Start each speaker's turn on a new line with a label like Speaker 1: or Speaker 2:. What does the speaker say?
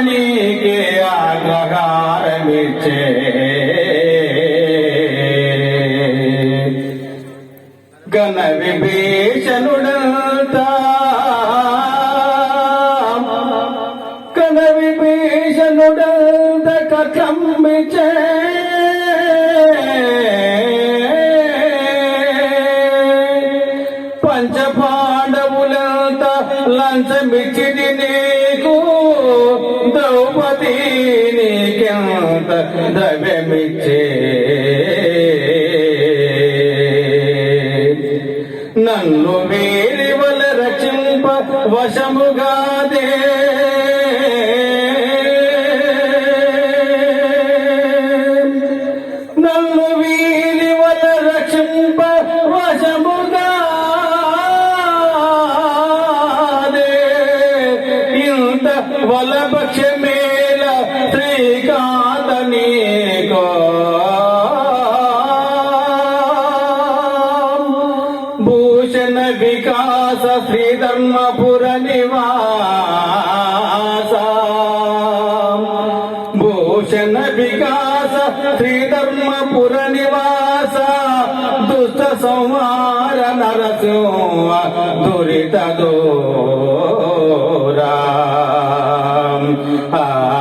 Speaker 1: నీకే ఆగ్రహారమిచ్చే ఘన విభీషణుడంతా ఘన విభీషణుడంత కమ్మిచే పంచపాండవులంత లంచమిచ్చిది నీకు ద్రౌపది నీకెంత ద్రవ్యమిచ్చే నన్ను వీరి వల రచింప వశముగాదే నన్ను వీరి వల రచింప వశముగాదే ఇంత వలపక్ష మేల శ్రీకాంత నీకో భూషణ వికాస శ్రీధర్మపుర నివాస భూషణ వికాస శ్రీధర్మపుర నివాస దుష్ట సంహార నరసింహ దురిత దూరా
Speaker 2: Ah